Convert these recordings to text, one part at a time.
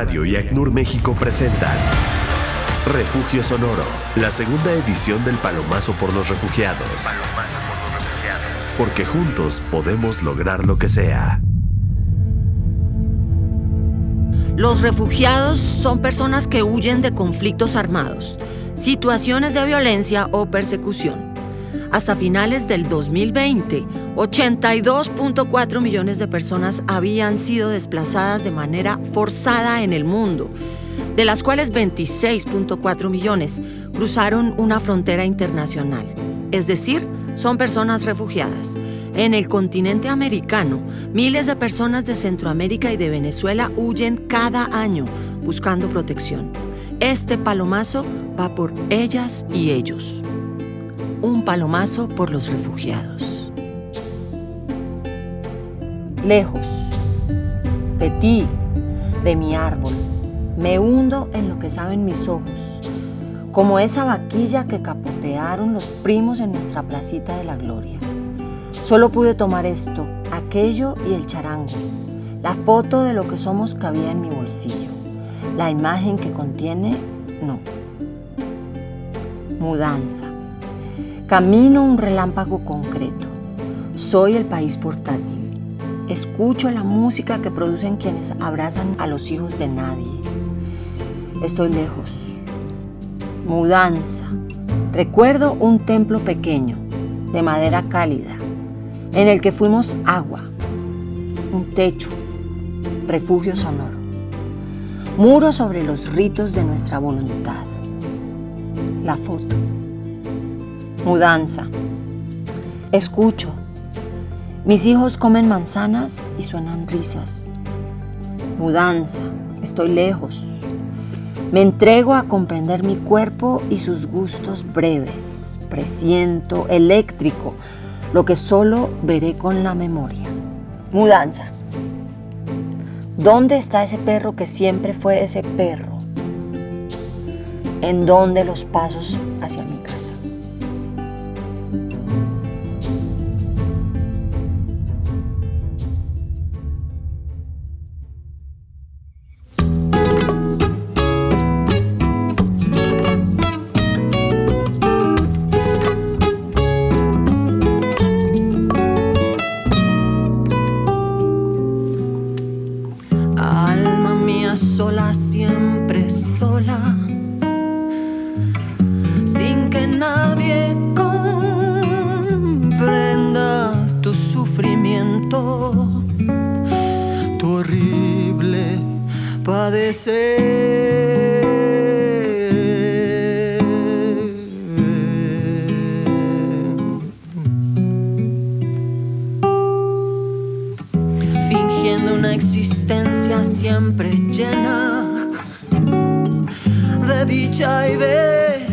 Radio y ACNUR México presentan Refugio Sonoro, la segunda edición del Palomazo por los Refugiados. Porque juntos podemos lograr lo que sea. Los refugiados son personas que huyen de conflictos armados, situaciones de violencia o persecución. Hasta finales del 2020, 82.4 millones de personas habían sido desplazadas de manera forzada en el mundo, de las cuales 26.4 millones cruzaron una frontera internacional, es decir, son personas refugiadas. En el continente americano, miles de personas de Centroamérica y de Venezuela huyen cada año buscando protección. Este palomazo va por ellas y ellos. Un palomazo por los refugiados. Lejos de ti, de mi árbol, me hundo en lo que saben mis ojos, como esa vaquilla que capotearon los primos en nuestra placita de la Gloria. Solo pude tomar esto, aquello y el charango. La foto de lo que somos cabía en mi bolsillo. La imagen que contiene, no. Mudanza. Camino un relámpago concreto. Soy el país portátil. Escucho la música que producen quienes abrazan a los hijos de nadie. Estoy lejos. Mudanza. Recuerdo un templo pequeño, de madera cálida, en el que fuimos agua, un techo, refugio sonoro, muro sobre los ritos de nuestra voluntad. La foto. Mudanza. Escucho. Mis hijos comen manzanas y suenan risas. Mudanza. Estoy lejos. Me entrego a comprender mi cuerpo y sus gustos breves. Presiento, eléctrico, lo que solo veré con la memoria. Mudanza. ¿Dónde está ese perro que siempre fue ese perro? ¿En dónde los pasos hacia mi casa? Sola, siempre sola, sin que nadie comprenda tu sufrimiento, tu horrible padecer. Fingiendo una existencia siempre llena de dicha y de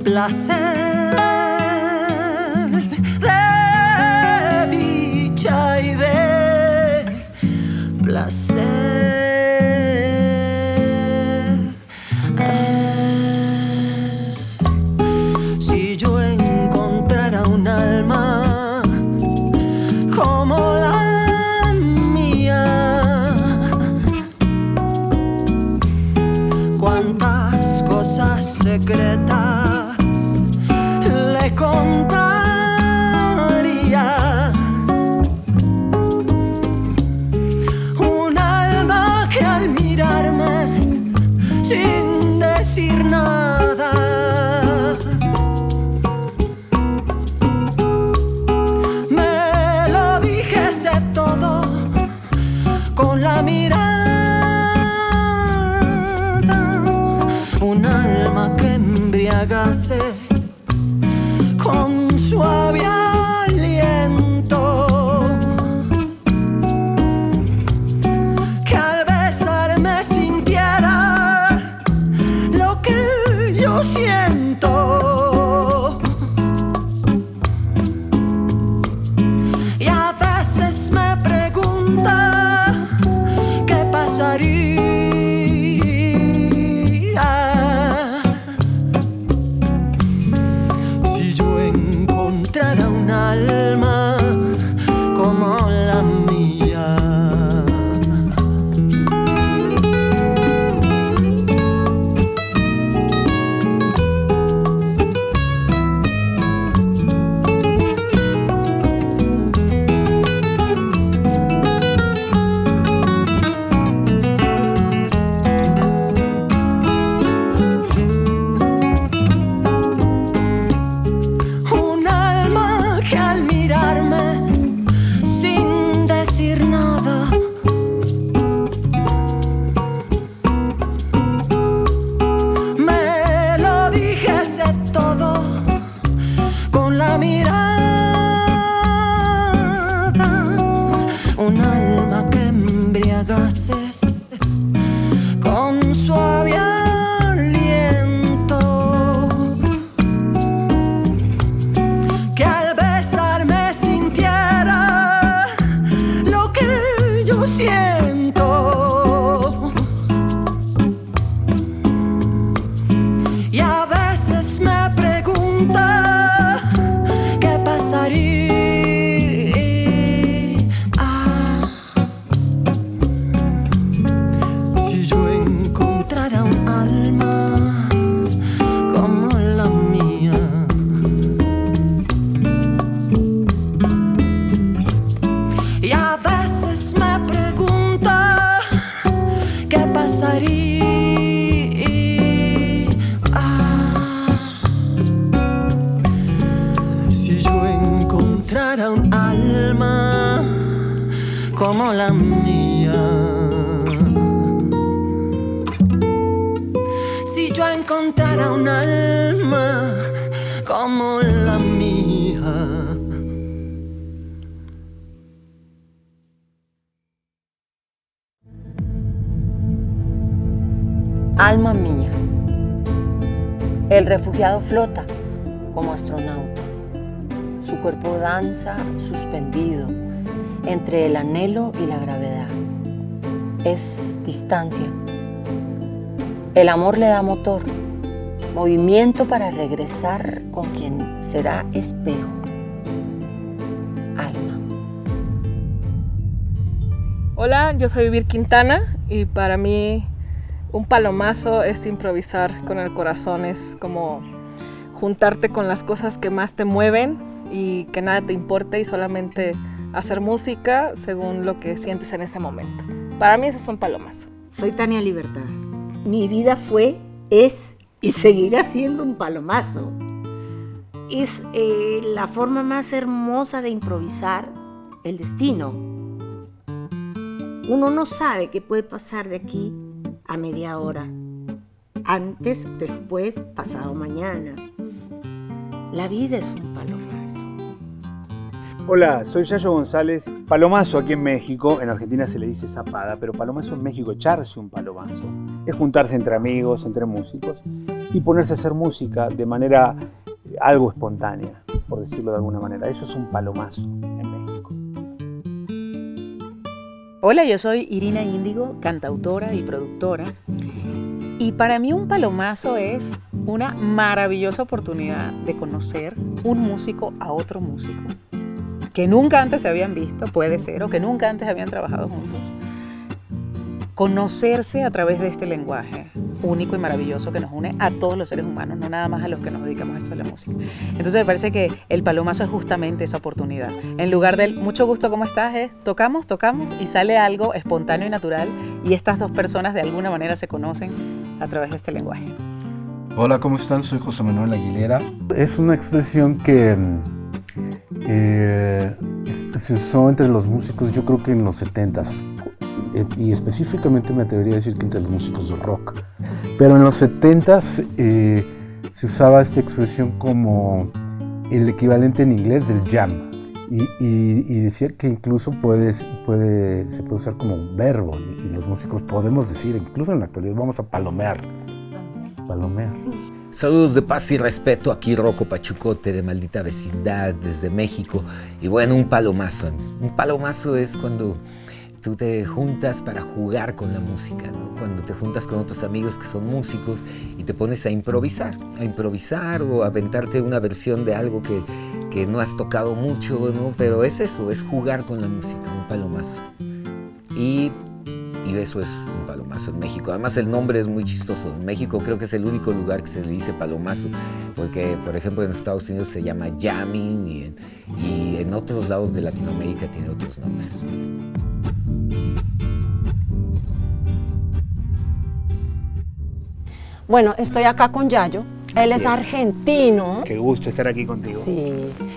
placer, de dicha y de placer. Si yo encontrara un alma como la mía, cuántas cosas secretas le contaría. Un alma que al mirarme sin decir nada me lo dijese todo con la mirada. Un alma que embriagase con suave aliento, que al besarme sintiera lo que yo siento. Y a veces me pregunta qué pasaría si yo encontrara un alma como la mía. como la mía. Si yo encontrara un alma como la mía. Alma mía. El refugiado flota como astronauta. Su cuerpo danza suspendido entre el anhelo y la gravedad. Es distancia. El amor le da motor, movimiento para regresar con quien será espejo. Alma. Hola, yo soy Vir Quintana y para mí un palomazo es improvisar con el corazón, es como juntarte con las cosas que más te mueven y que nada te importe y solamente hacer música según lo que sientes en ese momento. Para mí eso es un palomazo. Soy Tania Libertad. Mi vida fue, es y seguirá siendo un palomazo. Es la forma más hermosa de improvisar el destino. Uno no sabe qué puede pasar de aquí a media hora, antes, después, pasado mañana. La vida es un palomazo. Hola, soy Yayo González. Palomazo aquí en México, en Argentina se le dice zapada, pero palomazo en México, echarse un palomazo, es juntarse entre amigos, entre músicos y ponerse a hacer música de manera algo espontánea, por decirlo de alguna manera. Eso es un palomazo en México. Hola, yo soy Irina Índigo, cantautora y productora. Y para mí un palomazo es una maravillosa oportunidad de conocer un músico a otro músico que nunca antes se habían visto, puede ser, o que nunca antes habían trabajado juntos. Conocerse a través de este lenguaje único y maravilloso que nos une a todos los seres humanos, no nada más a los que nos dedicamos a esto de la música. Entonces me parece que el palomazo es justamente esa oportunidad. En lugar del mucho gusto, ¿cómo estás? Es tocamos y sale algo espontáneo y natural y estas dos personas de alguna manera se conocen a través de este lenguaje. Hola, ¿cómo están? Soy José Manuel Aguilera. Es una expresión que se usó entre los músicos, yo creo que en los 70s. Y específicamente me atrevería a decir que entre los músicos de rock. Pero en los 70s se usaba esta expresión como el equivalente en inglés del jam. Y decía que incluso se puede usar como un verbo. Y los músicos podemos decir, incluso en la actualidad, vamos a palomear. Palomear. Saludos de paz y respeto, aquí Rocco Pachucote de Maldita Vecindad desde México. Y bueno, un palomazo. Un palomazo es cuando tú te juntas para jugar con la música, ¿no? Cuando te juntas con otros amigos que son músicos y te pones a improvisar o a aventarte una versión de algo que no has tocado mucho, ¿no? Pero es eso, es jugar con la música, un palomazo. Y eso es un palomazo en México. Además el nombre es muy chistoso. En México creo que es el único lugar que se le dice palomazo, porque por ejemplo en Estados Unidos se llama jamming y en otros lados de Latinoamérica tiene otros nombres. Bueno, estoy acá con Yayo. Él es argentino. Qué gusto estar aquí contigo. Sí.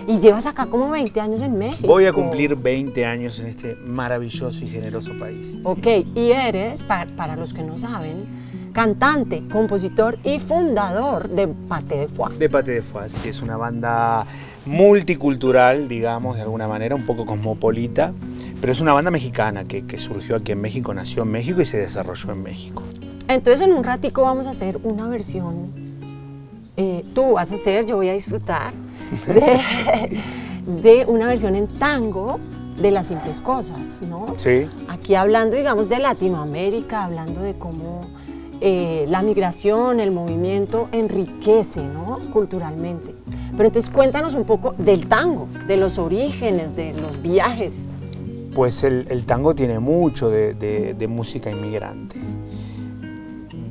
Y llevas acá como 20 años en México. Voy a cumplir 20 años en este maravilloso y generoso país. Ok, sí. Y eres, para los que no saben, cantante, compositor y fundador de Paté de Foix. De Paté de Foix, que es una banda multicultural, digamos, de alguna manera, un poco cosmopolita, pero es una banda mexicana que surgió aquí en México, nació en México y se desarrolló en México. Entonces en un ratico vamos a hacer una versión, tú vas a hacer, yo voy a disfrutar, de una versión en tango de Las Simples Cosas, ¿no? Sí. Aquí hablando, digamos, de Latinoamérica, hablando de cómo la migración, el movimiento enriquece, ¿no? Culturalmente. Pero entonces cuéntanos un poco del tango, de los orígenes, de los viajes. Pues el tango tiene mucho de música inmigrante.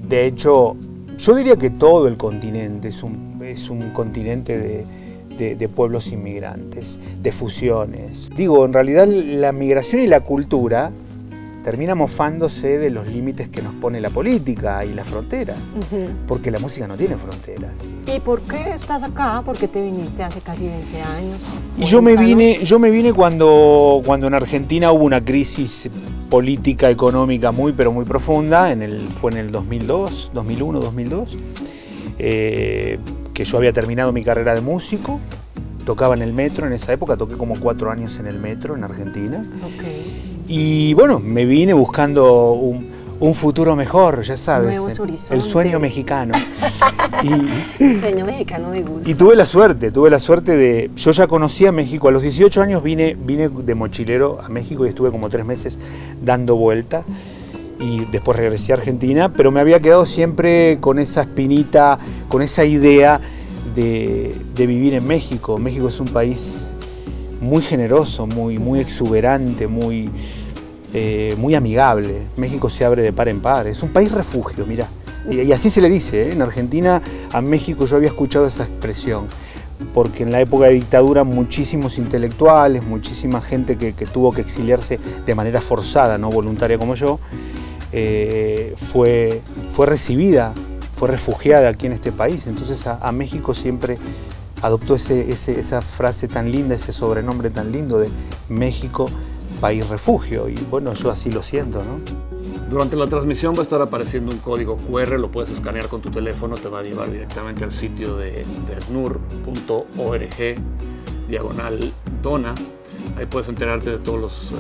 De hecho, yo diría que todo el continente es un continente de pueblos inmigrantes, de fusiones. Digo, en realidad la migración y la cultura termina mofándose de los límites que nos pone la política y las fronteras, porque la música no tiene fronteras. ¿Y por qué estás acá? ¿Por qué te viniste hace casi 20 años? Y yo me vine cuando en Argentina hubo una crisis política, económica muy profunda, fue en el 2002, 2001, 2002, que yo había terminado mi carrera de músico, tocaba en el metro en esa época, toqué como 4 años en el metro en Argentina. Okay. Y bueno, me vine buscando un futuro mejor, ya sabes. Nuevos horizontes. El sueño mexicano. El sueño mexicano me gusta. Y tuve la suerte de... Yo ya conocía México. A los 18 años vine de mochilero a México y estuve como 3 meses dando vuelta. Y después regresé a Argentina, pero me había quedado siempre con esa espinita, con esa idea de vivir en México. México es un país muy generoso, muy exuberante, muy amigable. México se abre de par en par, es un país refugio, mira. Y así se le dice, ¿eh? En Argentina a México yo había escuchado esa expresión, porque en la época de dictadura muchísimos intelectuales, muchísima gente que tuvo que exiliarse de manera forzada, no voluntaria como yo, fue recibida, fue refugiada aquí en este país. Entonces a México siempre adoptó esa frase tan linda, ese sobrenombre tan lindo de México, país refugio. Y bueno, yo así lo siento, ¿no? Durante la transmisión va a estar apareciendo un código QR, lo puedes escanear con tu teléfono, te va a llevar directamente al sitio de acnur.org/dona. Ahí puedes enterarte de todos los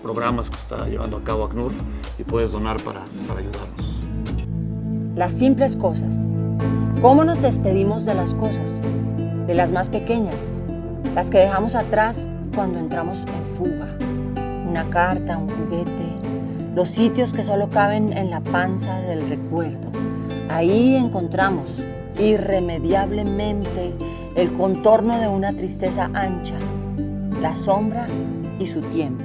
programas que está llevando a cabo ACNUR y puedes donar para ayudarnos. Las simples cosas. ¿Cómo nos despedimos de las cosas? De las más pequeñas, las que dejamos atrás cuando entramos en fuga. Una carta, un juguete, los sitios que solo caben en la panza del recuerdo. Ahí encontramos irremediablemente el contorno de una tristeza ancha, la sombra y su tiempo.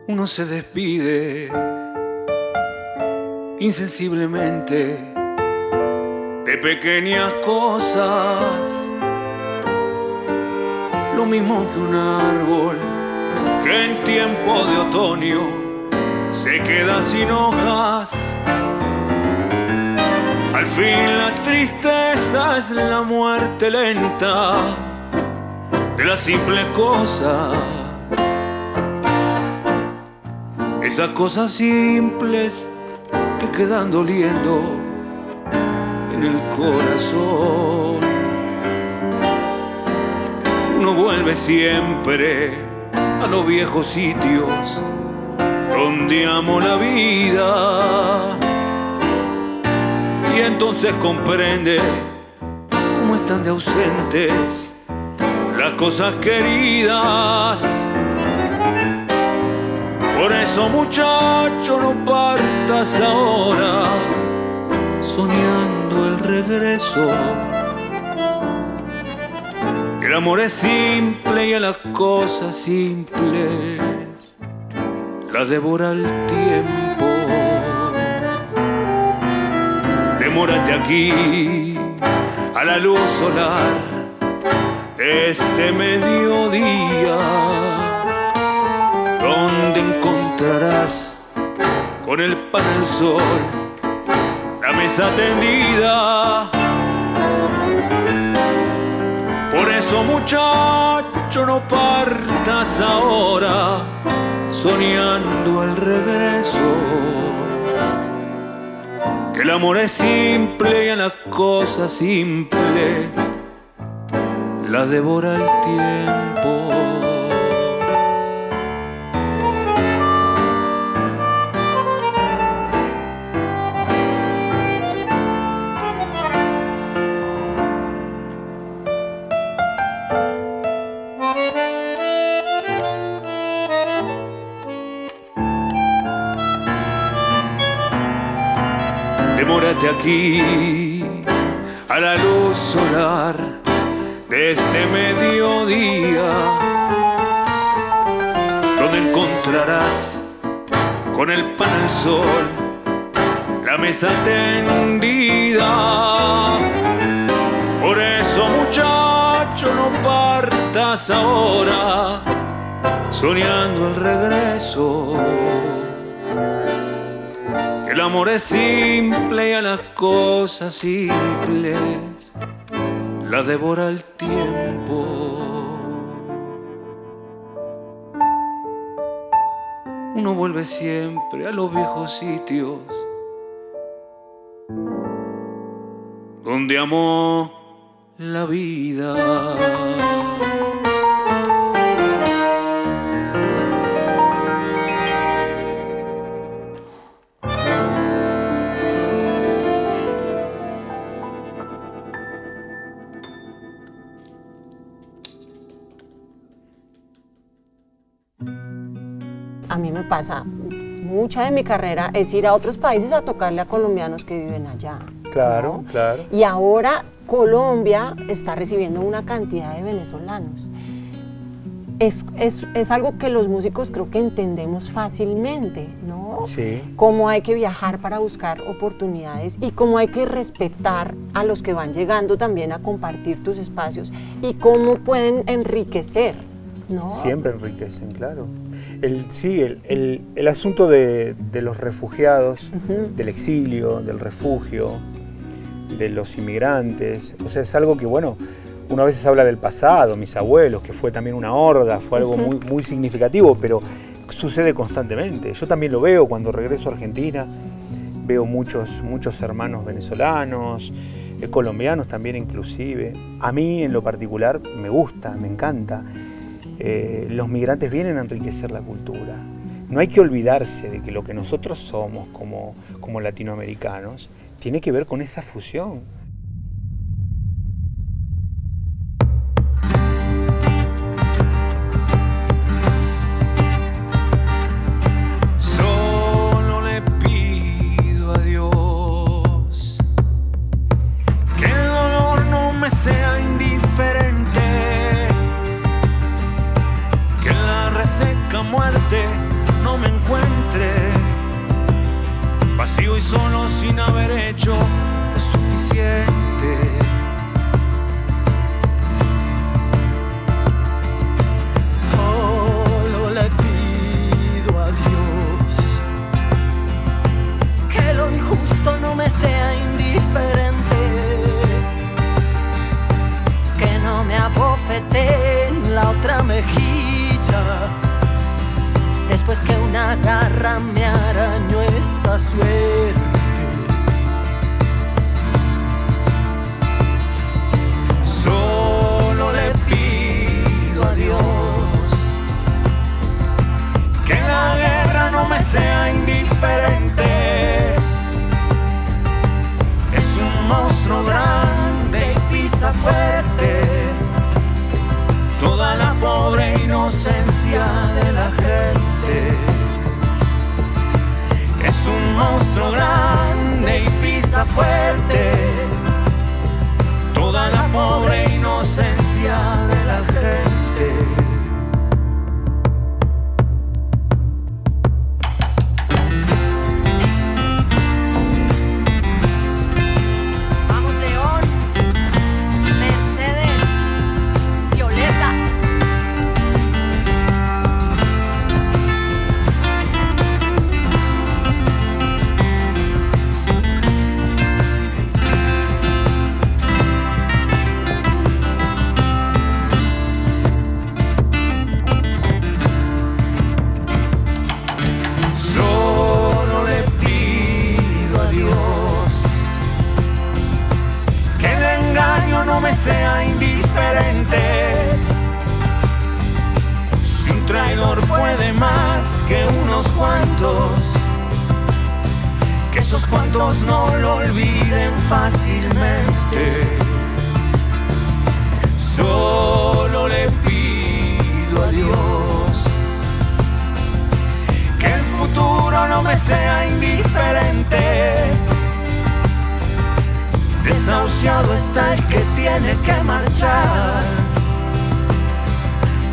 Uno se despide insensiblemente de pequeñas cosas, lo mismo que un árbol que en tiempo de otoño se queda sin hojas. Al fin la tristeza es la muerte lenta de las simples cosas. Esas cosas simples que quedan doliendo en el corazón. Uno vuelve siempre a los viejos sitios donde amo la vida, y entonces comprende cómo están de ausentes las cosas queridas. Por eso, muchacho, no partas ahora soñando el regreso. El amor es simple y a las cosas simples las devora el tiempo. Demórate aquí a la luz solar de este mediodía, donde encontrarás con el pan al sol la mesa tendida. Por eso, muchacho, no partas ahora soñando el regreso. Que el amor es simple y a las cosas simples las devora el tiempo. tenerte aquí a la luz solar de este mediodía, donde encontrarás con el pan al sol la mesa tendida. Por eso, muchacho, no partas ahora soñando el regreso, que el amor es simple y a las cosas simples la devora el tiempo. Uno vuelve siempre a los viejos sitios donde amó la vida. A mí me pasa, mucha de mi carrera es ir a otros países a tocarle a colombianos que viven allá. Claro, ¿no? claro. Y ahora Colombia está recibiendo una cantidad de venezolanos. Es algo que los músicos creo que entendemos fácilmente, ¿no? Sí. Cómo hay que viajar para buscar oportunidades y cómo hay que respetar a los que van llegando también a compartir tus espacios y cómo pueden enriquecer, ¿no? Siempre enriquecen, claro. El asunto de los refugiados, del exilio, del refugio, de los inmigrantes, o sea, es algo que, bueno, uno a veces habla del pasado, mis abuelos, que fue también una horda, fue algo muy, muy significativo, pero sucede constantemente. Yo también lo veo cuando regreso a Argentina, veo muchos hermanos venezolanos, colombianos también inclusive. A mí en lo particular me gusta, me encanta. Los migrantes vienen a enriquecer la cultura. No hay que olvidarse de que lo que nosotros somos como latinoamericanos tiene que ver con esa fusión. Solo le pido a Dios que el dolor no me sea indiferente, reseca muerte no me encuentre vacío y solo sin haber hecho lo suficiente. Solo le pido a Dios que lo injusto no me sea indiferente, que no me abofete en la otra mejilla después que una garra me arañó esta suerte. Solo le pido a Dios que la guerra no me sea indiferente. Es un monstruo grande y pisa fuerte toda la pobre inocencia de la gente. Es un monstruo grande y pisa fuerte toda la pobre inocencia de la gente. Sea indiferente, si un traidor puede más que unos cuantos, que esos cuantos no lo olviden fácilmente. Solo le pido a Dios que el futuro no me sea indiferente, desahuciado está el que tiene que marchar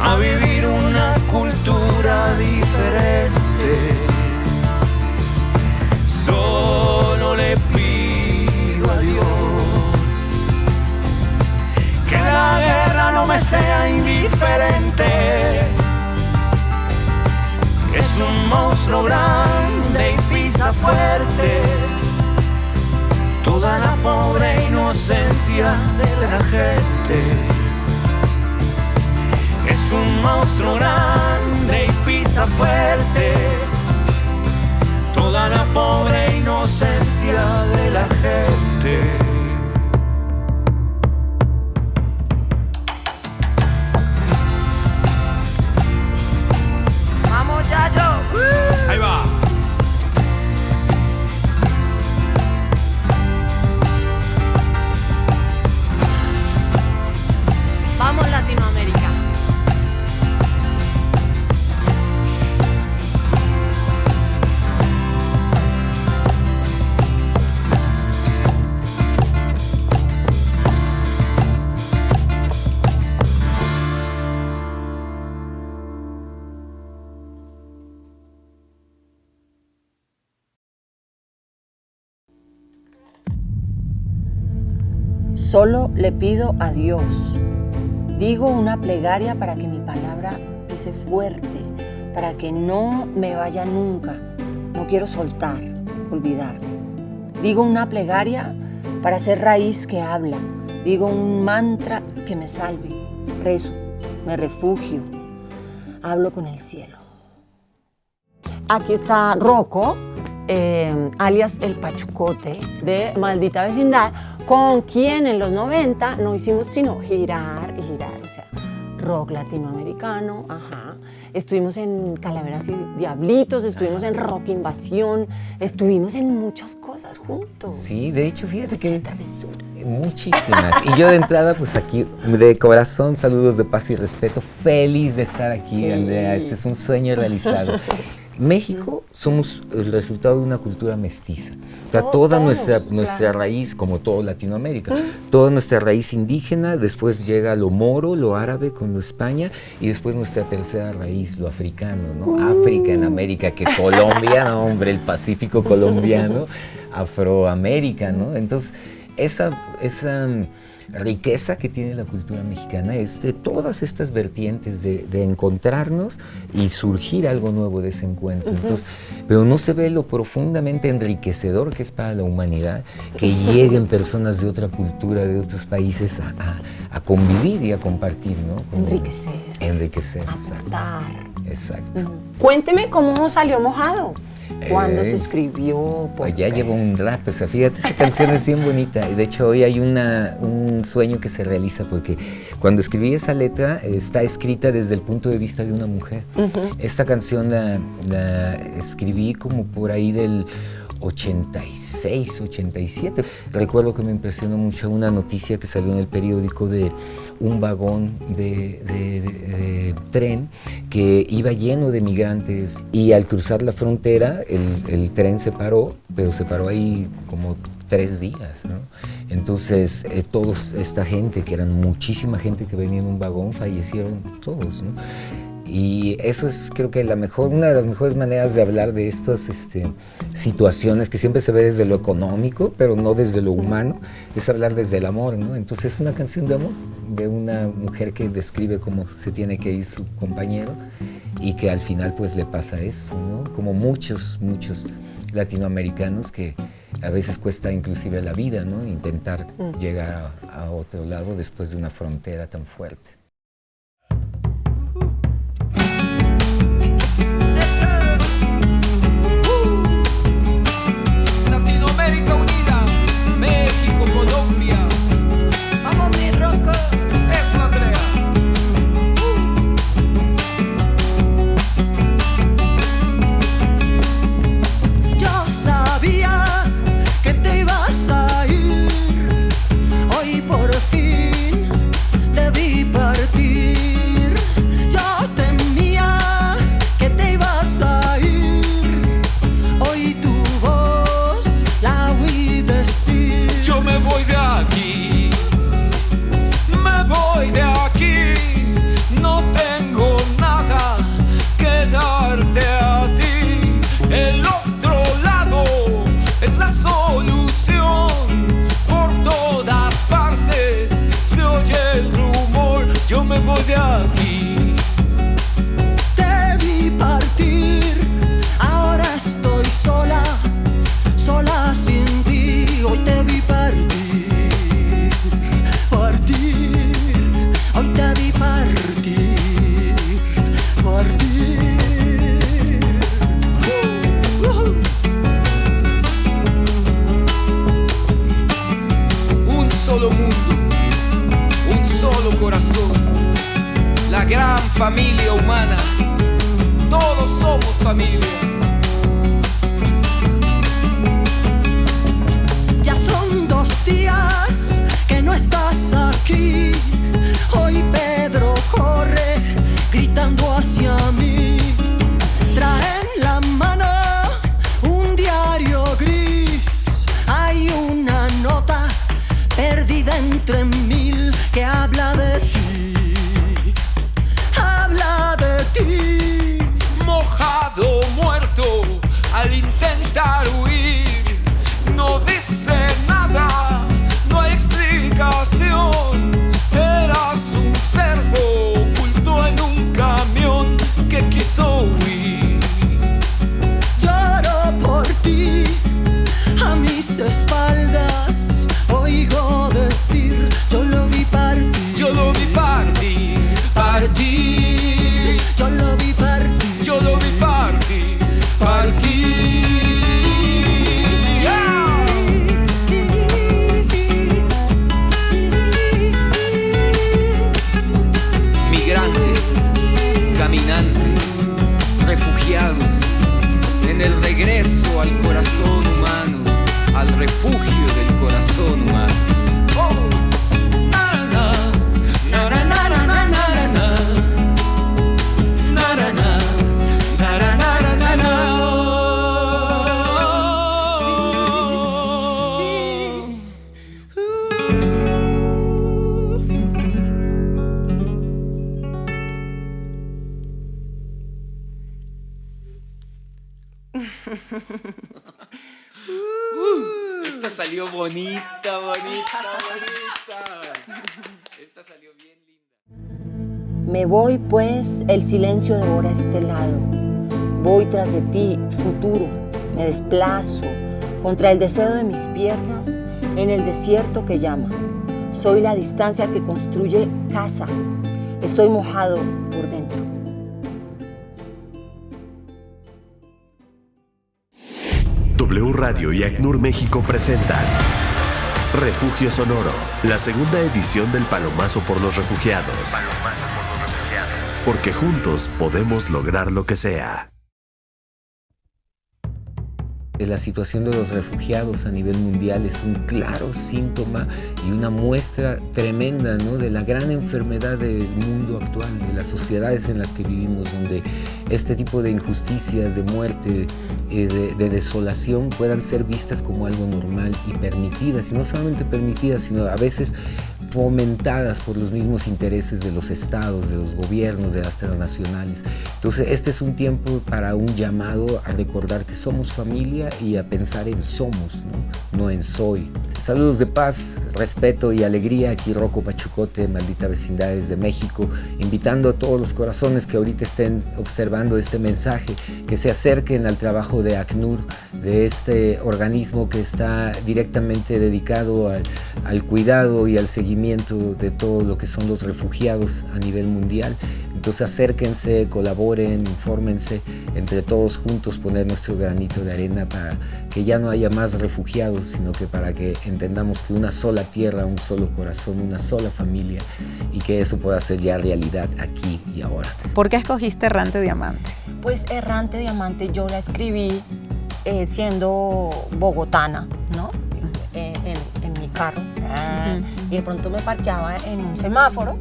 a vivir una cultura diferente. Solo le pido a Dios que la guerra no me sea indiferente. Es un monstruo grande y pisa fuerte toda la pobre inocencia de la gente. Es un monstruo grande y pisa fuerte toda la pobre inocencia de la gente. ¡Vamos, Yayo! Ahí va. ¡Vamos, Latinoamérica! Solo le pido a Dios. Digo una plegaria para que mi palabra pise fuerte, para que no me vaya nunca. No quiero soltar, olvidarme. Digo una plegaria para ser raíz que habla. Digo un mantra que me salve. Rezo, me refugio. Hablo con el cielo. Aquí está Rocco, alias el Pachucote de Maldita Vecindad, con quien en los 90 no hicimos sino girar y girar, o sea, rock latinoamericano, ajá. Estuvimos en Calaveras y Diablitos, estuvimos en Rock Invasión, estuvimos en muchas cosas juntos. Sí, de hecho, fíjate que... Muchas travesuras. Muchísimas. Y yo de entrada, pues aquí, de corazón, saludos de paz y respeto. Feliz de estar aquí, sí. Andrea. Este es un sueño realizado. México somos el resultado de una cultura mestiza. O sea, toda nuestra raíz, como todo Latinoamérica, toda nuestra raíz indígena, después llega lo moro, lo árabe con lo España, y después nuestra tercera raíz, lo africano, ¿no? África en América, que Colombia, no, hombre, el Pacífico colombiano, Afroamérica, ¿no? Entonces, esa riqueza que tiene la cultura mexicana es de todas estas vertientes de encontrarnos y surgir algo nuevo de ese encuentro. Entonces, pero no se ve lo profundamente enriquecedor que es para la humanidad que lleguen personas de otra cultura, de otros países a convivir y a compartir, ¿no? Como enriquecer, aportar. Exacto. Cuénteme cómo salió Mojado. ¿Cuándo se escribió? Pues ya llevo un rato, o sea, fíjate, esa canción es bien bonita. De hecho, hoy hay un sueño que se realiza, porque cuando escribí esa letra está escrita desde el punto de vista de una mujer. Esta canción la escribí como por ahí del 86, 87. Recuerdo que me impresionó mucho una noticia que salió en el periódico de un vagón de tren que iba lleno de migrantes, y al cruzar la frontera el tren se paró, pero se paró ahí como 3 días, ¿no? Entonces, toda esta gente, que eran muchísima gente que venía en un vagón, fallecieron todos, ¿no? Y eso es, creo que una de las mejores maneras de hablar de estas situaciones que siempre se ve desde lo económico, pero no desde lo humano, es hablar desde el amor, ¿no? Entonces es una canción de amor, de una mujer que describe cómo se tiene que ir su compañero y que al final pues le pasa esto, ¿no? Como muchos latinoamericanos que a veces cuesta inclusive la vida, ¿no? Intentar llegar a otro lado después de una frontera tan fuerte. Latinoamérica unida, México, Colombia. Vamos, mi Rocco. Eso, Andrea. Yo sabía que te ibas a ir. Hoy por fin te vi partir. aquí. Te vi partir, ahora estoy sola, sola sin ti. Hoy te vi partir, partir. Hoy te vi partir, partir. Un solo mundo, un solo corazón, la gran familia humana, todos somos familia. Ya son 2 días que no estás aquí. Hoy Pedro corre gritando hacia mí. Trae en la mano un diario gris. Hay una nota perdida entre 1000 que habla de ti. Habla de ti. Mojado, muerto, al intentar huir. No dice nada, no hay explicación. Eras un cerdo oculto en un camión que quiso huir. Lloro por ti, a mis espaldas oigo decir, yo lo vi partir. Yo lo vi partir, partir. Yo lo vi partir. Yo lo vi partir, partir. Migrantes, caminantes, refugiados, en el regreso al corazón humano, al refugio del corazón humano. Esta salió bonita, bonita, bonita. Esta salió bien linda. Me voy, pues, el silencio devora este lado. Voy tras de ti, futuro, me desplazo contra el deseo de mis piernas en el desierto que llama. Soy la distancia que construye casa. Estoy mojado por dentro. W Radio y ACNUR México presentan Refugio Sonoro, la segunda edición del Palomazo por los Refugiados. Porque juntos podemos lograr lo que sea. La situación de los refugiados a nivel mundial es un claro síntoma y una muestra tremenda, ¿no?, de la gran enfermedad del mundo actual, de las sociedades en las que vivimos, donde este tipo de injusticias, de muerte, de desolación puedan ser vistas como algo normal y permitidas, y no solamente permitidas, sino a veces fomentadas por los mismos intereses de los estados, de los gobiernos, de las transnacionales. Entonces, este es un tiempo para un llamado a recordar que somos familia y a pensar en somos, no en soy. Saludos de paz, respeto y alegría. Aquí Rocco Pachucote, Maldita Vecindad desde México, invitando a todos los corazones que ahorita estén observando este mensaje, que se acerquen al trabajo de ACNUR, de este organismo que está directamente dedicado al cuidado y al seguimiento de todo lo que son los refugiados a nivel mundial. Entonces acérquense, colaboren, infórmense, entre todos juntos poner nuestro granito de arena para que ya no haya más refugiados, sino que para que entendamos que una sola tierra, un solo corazón, una sola familia, y que eso pueda ser ya realidad aquí y ahora. ¿Por qué escogiste Errante Diamante? Pues Errante Diamante yo la escribí siendo bogotana, ¿no? En mi carro. Y de pronto me parqueaba en un semáforo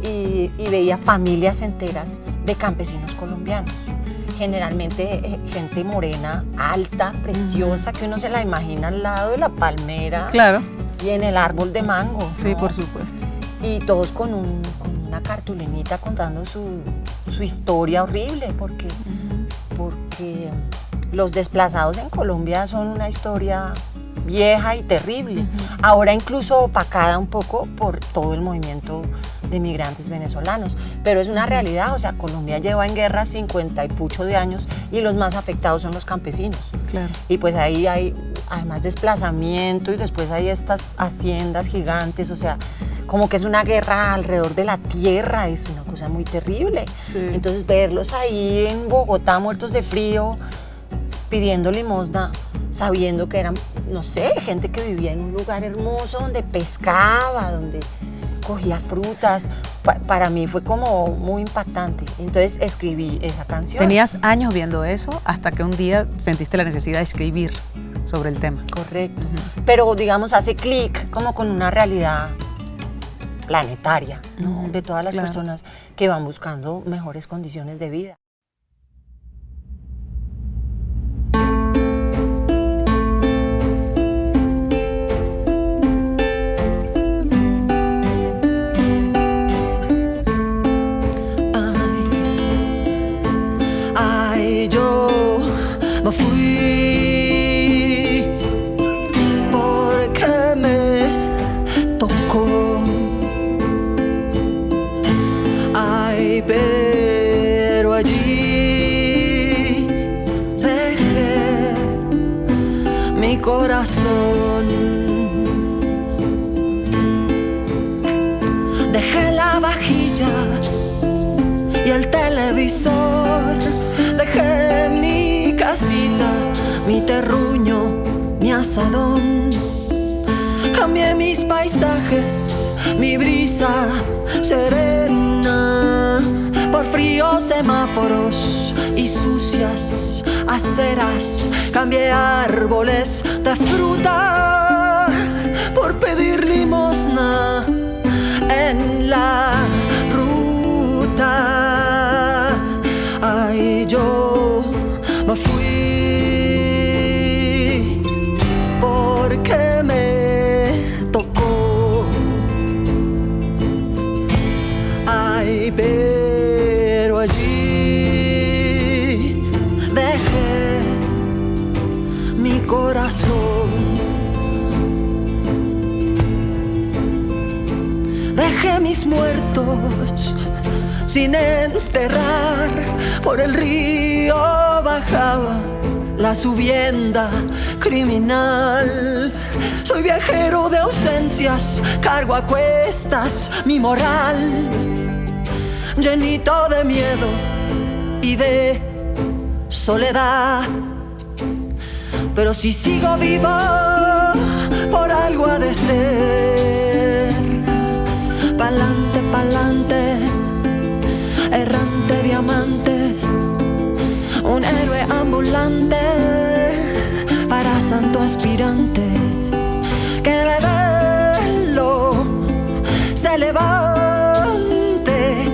y veía familias enteras de campesinos colombianos. Generalmente gente morena, alta, preciosa, que uno se la imagina al lado de la palmera. Claro. Y en el árbol de mango, ¿no? Sí, por supuesto. Y todos con una cartulinita contando su historia horrible, porque los desplazados en Colombia son una historia vieja y terrible. Ahora incluso opacada un poco por todo el movimiento de migrantes venezolanos. Pero es una realidad, o sea, Colombia lleva en guerra 50 y pucho de años y los más afectados son los campesinos. Claro. Y pues ahí hay además desplazamiento y después hay estas haciendas gigantes, o sea, como que es una guerra alrededor de la tierra, es una cosa muy terrible. Sí. Entonces verlos ahí en Bogotá muertos de frío, pidiendo limosna, sabiendo que eran, no sé, gente que vivía en un lugar hermoso donde pescaba, donde cogía frutas, para mí fue como muy impactante. Entonces escribí esa canción. Tenías años viendo eso hasta que un día sentiste la necesidad de escribir sobre el tema. Correcto. Pero digamos hace clic como con una realidad planetaria, ¿no? De todas las personas que van buscando mejores condiciones de vida. Me fui porque me tocó. Ay, pero allí dejé mi corazón. Dejé la vajilla y el televisor. Dejé mi casita, mi terruño, mi asadón. Cambié mis paisajes, mi brisa serena por fríos semáforos y sucias aceras. Cambié árboles de fruta por pedir limosna en la ruta. Ay, yo me fui porque me tocó. Ay, pero allí dejé mi corazón. Dejé mis muertos sin enterrar, por el río bajaba la subienda criminal. Soy viajero de ausencias, cargo a cuestas mi moral, llenito de miedo y de soledad. Pero si sigo vivo, por algo ha de ser. Pa'lante, pa'lante, errante diamante, un héroe ambulante para santo aspirante. Que el velo se levante,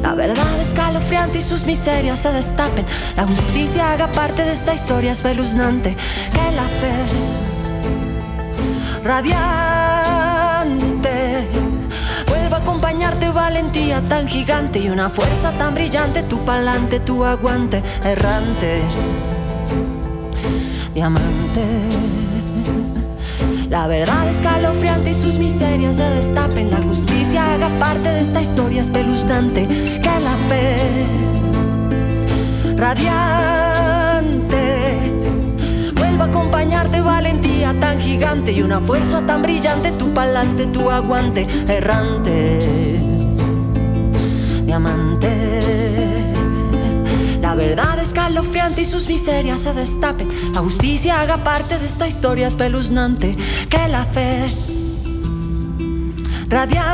la verdad escalofriante y sus miserias se destapen. La justicia haga parte de esta historia espeluznante. Que la fe radiante vuelva a acompañarte, valentía tan gigante y una fuerza tan brillante. Tu pa'lante, tu aguante, errante diamante. La verdad escalofriante y sus miserias se destapen. La justicia haga parte de esta historia espeluznante. Que la fe radiante vuelva a acompañarte, valentía tan gigante y una fuerza tan brillante. Tu pa'lante, tu aguante, errante diamante. La verdad escalofriante y sus miserias se destapen. La justicia haga parte de esta historia espeluznante. Que la fe radiante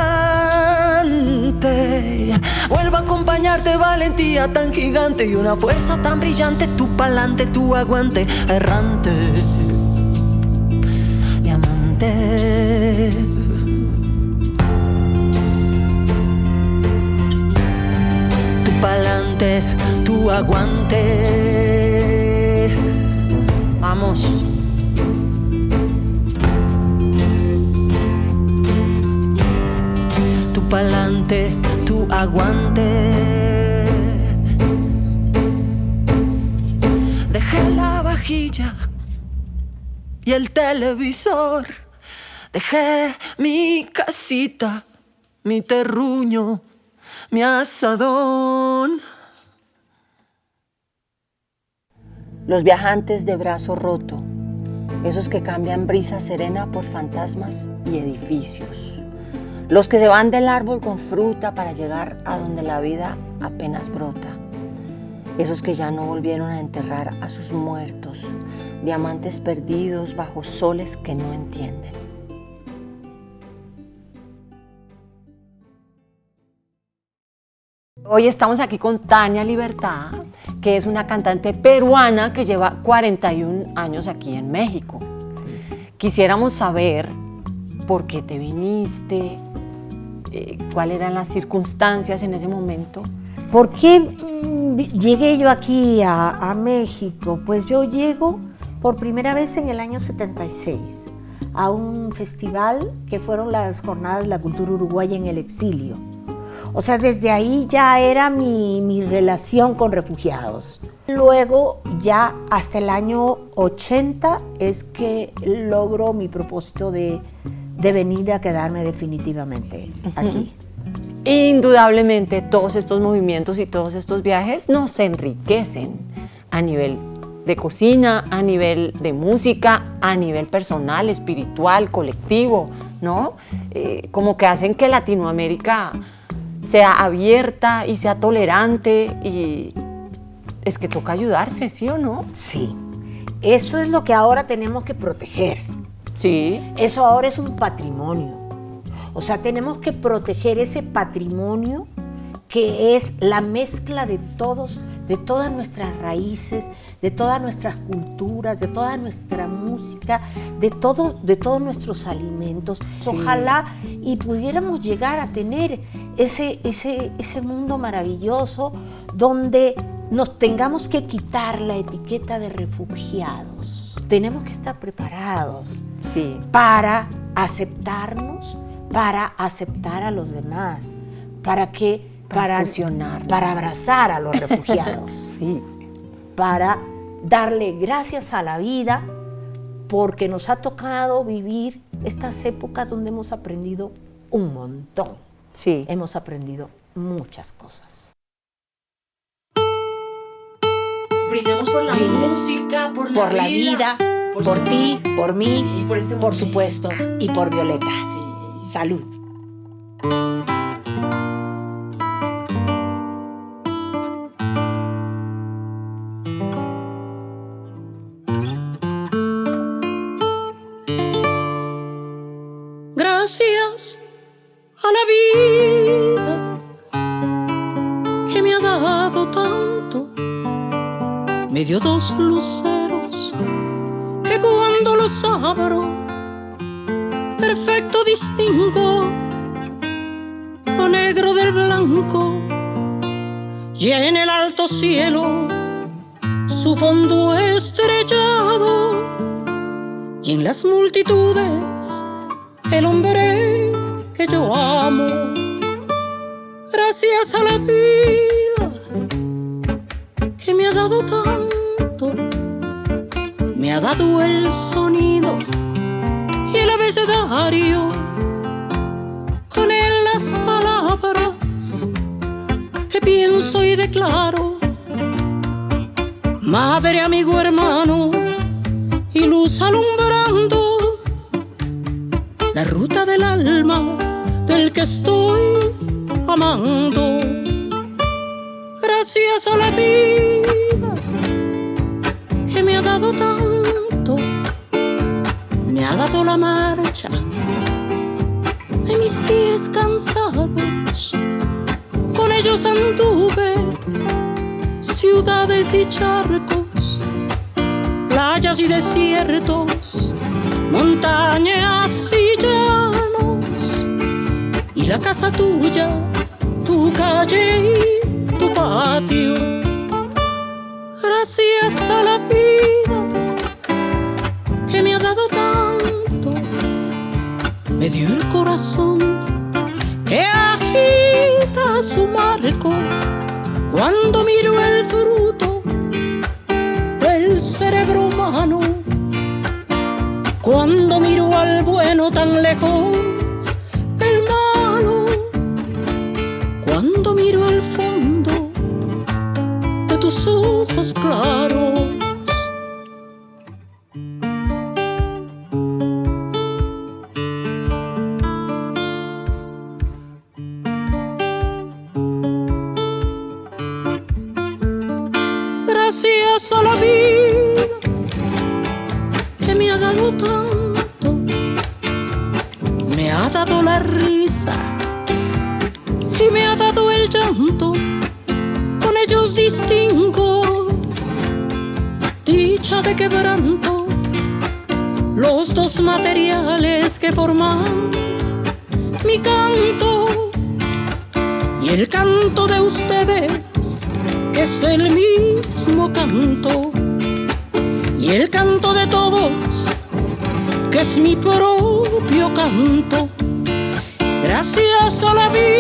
vuelva a acompañarte, valentía tan gigante y una fuerza tan brillante. Tu pa'lante, tu aguante, errante diamante. Tu pa'lante, tu aguante. Vamos. Tu pa'lante, tu aguante. Dejé la vajilla y el televisor. Dejé mi casita, mi terruño, mi asadón. Los viajantes de brazo roto, esos que cambian brisa serena por fantasmas y edificios. Los que se van del árbol con fruta para llegar a donde la vida apenas brota. Esos que ya no volvieron a enterrar a sus muertos, diamantes perdidos bajo soles que no entienden. Hoy estamos aquí con Tania Libertad, que es una cantante peruana que lleva 41 años aquí en México. Quisiéramos saber por qué te viniste, cuáles eran las circunstancias en ese momento. ¿Por qué llegué yo aquí a México? Pues yo llego por primera vez en el año 76 a un festival que fueron las Jornadas de la Cultura Uruguaya en el Exilio. O sea, desde ahí ya era mi relación con refugiados. Luego, ya hasta el año 80 es que logro mi propósito de venir a quedarme definitivamente aquí. Indudablemente, todos estos movimientos y todos estos viajes nos enriquecen a nivel de cocina, a nivel de música, a nivel personal, espiritual, colectivo, ¿no? Como que hacen que Latinoamérica sea abierta y sea tolerante, y es que toca ayudarse, ¿sí o no? Sí, eso es lo que ahora tenemos que proteger. Sí. Eso ahora es un patrimonio. O sea, tenemos que proteger ese patrimonio que es la mezcla de todas nuestras raíces, de todas nuestras culturas, de toda nuestra música, de todos nuestros alimentos. Sí. Ojalá y pudiéramos llegar a tener ese mundo maravilloso donde nos tengamos que quitar la etiqueta de refugiados. Tenemos que estar preparados, sí, para aceptarnos, para aceptar a los demás, para fusionar, para abrazar a los refugiados, sí, para darle gracias a la vida porque nos ha tocado vivir estas épocas donde hemos aprendido un montón. Sí. Hemos aprendido muchas cosas. Brindemos por la música, por la vida, por ti, por mí, sí, por supuesto, y por Violeta. Sí. Salud. Gracias a la vida que me ha dado tanto. Me dio dos luceros que cuando los abro perfecto distingo lo negro del blanco, y en el alto cielo su fondo estrellado, y en las multitudes el hombre que yo amo. Gracias a la vida que me ha dado tanto, me ha dado el sonido y el abecedario, con él las palabras que pienso y declaro. Madre, amigo, hermano y luz alumbrando la ruta del alma del que estoy amando. Gracias a la vida que me ha dado tanto, me ha dado la marcha de mis pies cansados. Con ellos anduve ciudades y charcos, playas y desiertos, montañas y llanos, y la casa tuya, tu calle y tu patio. Gracias a la vida que me ha dado tanto, me dio el corazón que agita su marco cuando miro el fruto del cerebro humano. Cuando miro al bueno tan lejos del malo, miro al fondo de tus ojos claros. Gracias a la vida que me ha dado tanto, me ha dado la risa y me ha dado el llanto. Con ellos distingo dicha de quebranto, los dos materiales que forman mi canto y el canto de ustedes, que es el mismo canto, y el canto de todos, que es mi propio canto. Gracias a la vida.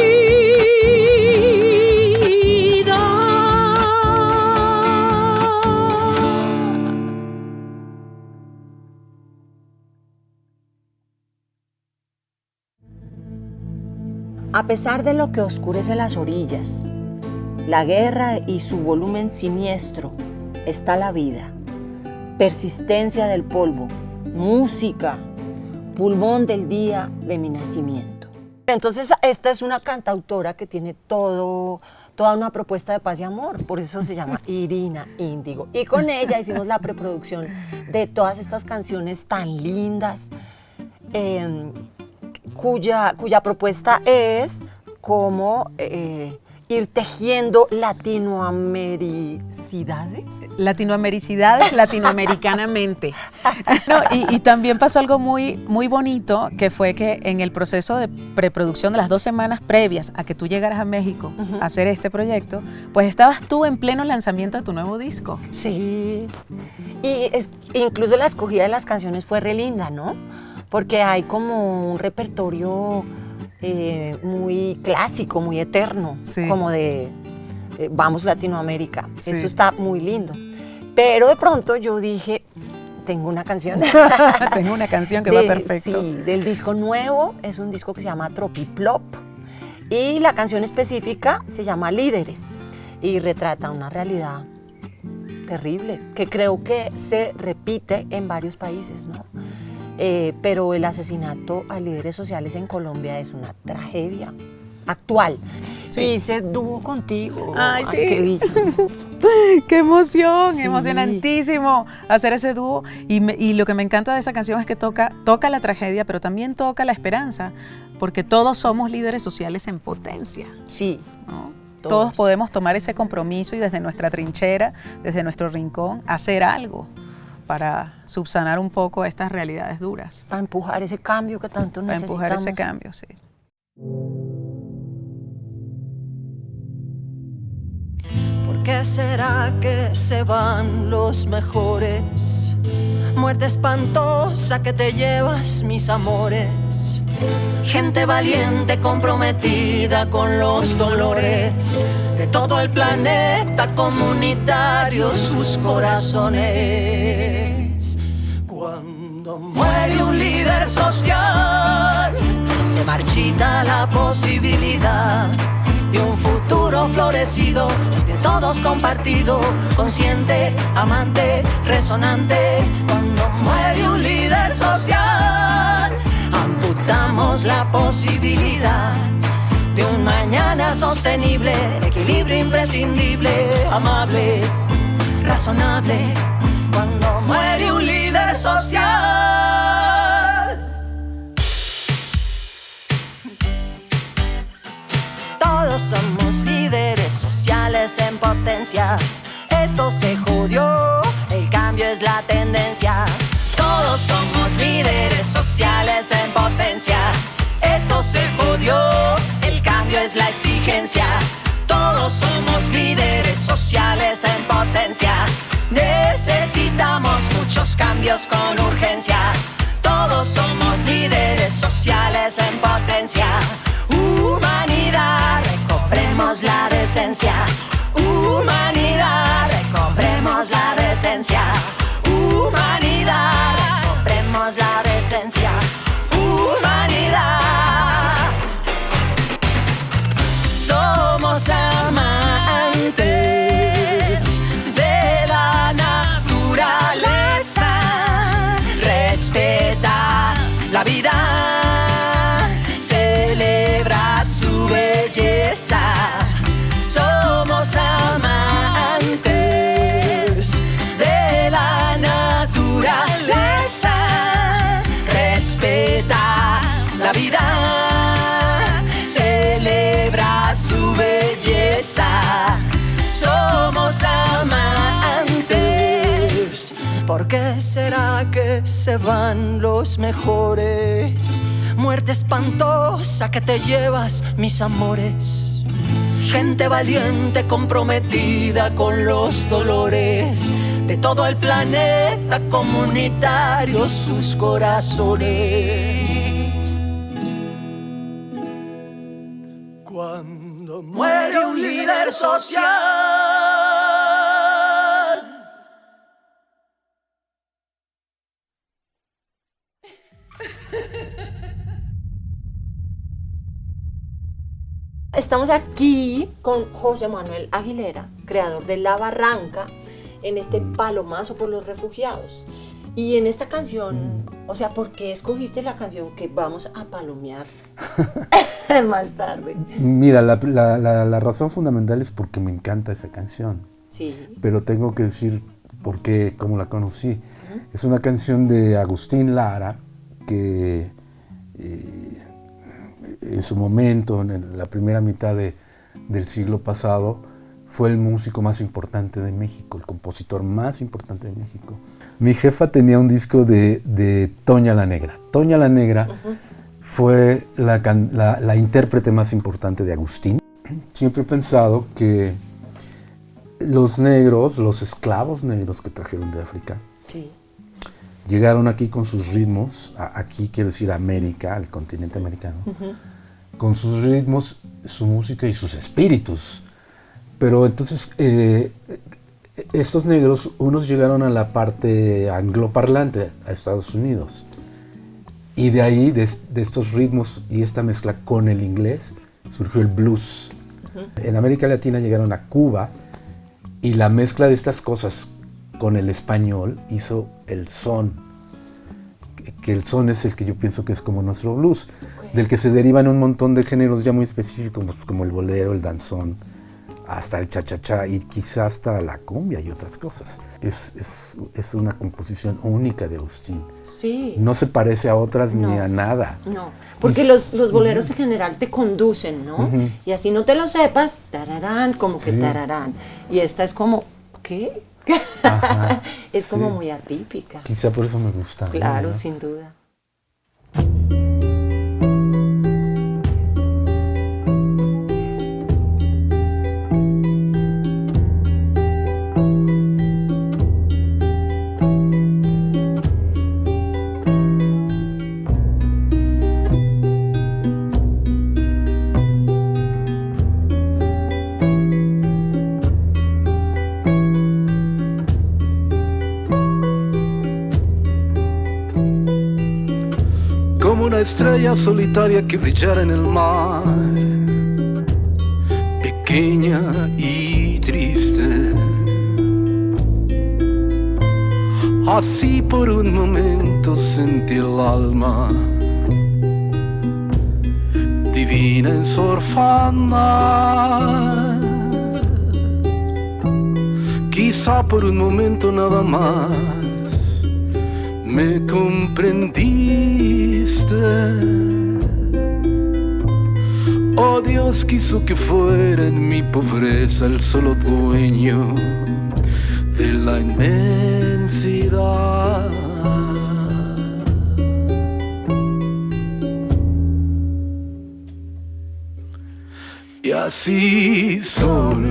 A pesar de lo que oscurece las orillas, la guerra y su volumen siniestro, está la vida, persistencia del polvo, música, pulmón del día de mi nacimiento. Entonces, esta es una cantautora que tiene toda una propuesta de paz y amor, por eso se llama Irina Índigo. Y con ella hicimos la preproducción de todas estas canciones tan lindas, cuya propuesta es como ir tejiendo latinoamericidades latinoamericanamente. No, y también pasó algo muy, muy bonito, que fue que en el proceso de preproducción de las 2 semanas previas a que tú llegaras a México a hacer este proyecto, pues estabas tú en pleno lanzamiento de tu nuevo disco. Sí, y incluso la escogida de las canciones fue re linda, ¿no? Porque hay como un repertorio muy clásico, muy eterno, sí, como de vamos Latinoamérica. Sí. Eso está muy lindo. Pero de pronto yo dije, tengo una canción. Tengo una canción que va perfecto. Sí, del disco nuevo, es un disco que se llama Tropiplop y la canción específica se llama Líderes y retrata una realidad terrible que creo que se repite en varios países, ¿no? Pero el asesinato a líderes sociales en Colombia es una tragedia actual. Sí. Hice dúo contigo. Ay, sí. Qué dicha. ¡Qué emoción! Sí. Emocionantísimo hacer ese dúo. Y lo que me encanta de esa canción es que toca la tragedia, pero también toca la esperanza, porque todos somos líderes sociales en potencia. Sí. ¿No? Todos podemos tomar ese compromiso y desde nuestra trinchera, desde nuestro rincón, hacer algo para subsanar un poco estas realidades duras. Para empujar ese cambio que tanto necesitamos. Para empujar ese cambio, sí. ¿Por qué será que se van los mejores? Muerte espantosa que te llevas, mis amores. Gente valiente comprometida con los dolores de todo el planeta, comunitarios sus corazones. Cuando muere un líder social, se marchita la posibilidad de un futuro florecido, de todos compartido, consciente, amante, resonante. Cuando muere un líder social, amputamos la posibilidad de un mañana sostenible, equilibrio imprescindible, amable, razonable. Cuando muere un líder social. Todos somos líderes sociales en potencia. Esto se jodió, el cambio es la tendencia. Todos somos líderes sociales en potencia. Esto se jodió, el cambio es la exigencia. Todos somos líderes sociales en potencia. Necesitamos muchos cambios con urgencia. Todos somos líderes sociales en potencia. Humanidad, recobremos la decencia. Humanidad, recobremos la decencia. Humanidad, recobremos la decencia. Humanidad. Somos Somos amantes de la naturaleza. Respeta la vida, celebra su belleza. Somos amantes de la naturaleza. Respeta la vida, celebra su belleza. Somos amantes. ¿Por qué será que se van los mejores? Muerte espantosa que te llevas, mis amores. Gente valiente comprometida con los dolores de todo el planeta, comunitarios sus corazones. Cuando muere un líder social, Estamos aquí con José Manuel Aguilera, creador de La Barranca, en este palomazo por los refugiados. Y en esta canción, o sea, ¿por qué escogiste la canción que vamos a palomear más tarde? Mira, la razón fundamental es porque me encanta esa canción. Sí. Pero tengo que decir por qué, cómo la conocí. Es una canción de Agustín Lara, que en su momento, en la primera mitad del siglo pasado, fue el músico más importante de México, el compositor más importante de México. Mi jefa tenía un disco de Toña la Negra. Toña la Negra fue la intérprete más importante de Agustín. Siempre he pensado que los negros, los esclavos negros que trajeron de África, sí, llegaron aquí con sus ritmos, aquí quiero decir América, al continente americano, con sus ritmos, su música y sus espíritus. Pero entonces estos negros, unos llegaron a la parte angloparlante, a Estados Unidos, y de ahí, de estos ritmos y esta mezcla con el inglés, surgió el blues. En América Latina llegaron a Cuba, y la mezcla de estas cosas con el español hizo el son, que el son es el que yo pienso que es como nuestro blues, del que se derivan un montón de géneros ya muy específicos, como el bolero, el danzón, hasta el cha-cha-cha y quizá hasta la cumbia y otras cosas. Es una composición única de Agustín. Sí. No se parece a otras ni a nada. No, porque los boleros en general te conducen, ¿no? Y así no te lo sepas, tararán, como que tararán. Y esta es como, ¿qué? Ajá, es como muy atípica. Quizá por eso me gusta. Claro, ¿no? sin duda. Estrella solitaria que brillara en el mar, pequeña y triste. Así por un momento sentí el alma divina en su orfandad. Quizá por un momento nada más me comprendiste. Oh, Dios quiso que fuera en mi pobreza el solo dueño de la inmensidad. Y así solo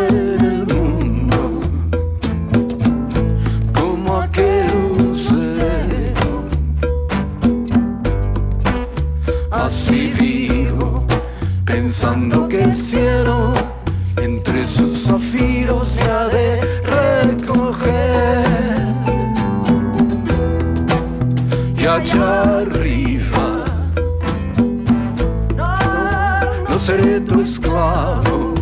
en el mundo, como aquel lucero, así vivo, pensando que el cielo entre sus zafiros me ha de recoger. Y allá arriba seré tu esclavo,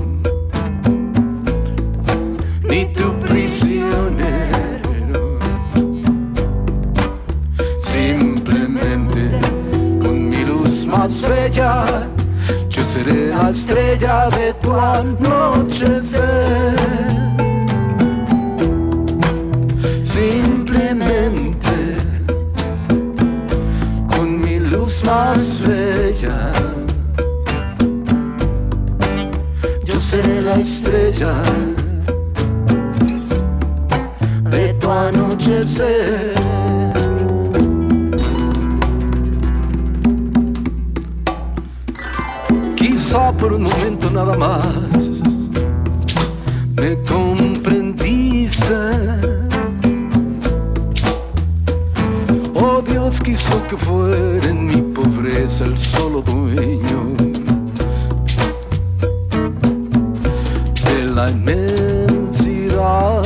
ni tu prisionero. Simplemente con mi luz más bella, yo seré la estrella de tu anochecer. Simplemente con mi luz más bella, yo seré la estrella de tu anochecer. Quizá por un momento nada más me comprendiste. Oh, Dios quiso que fuera en mi pobreza el solo dueño de la inmensidad.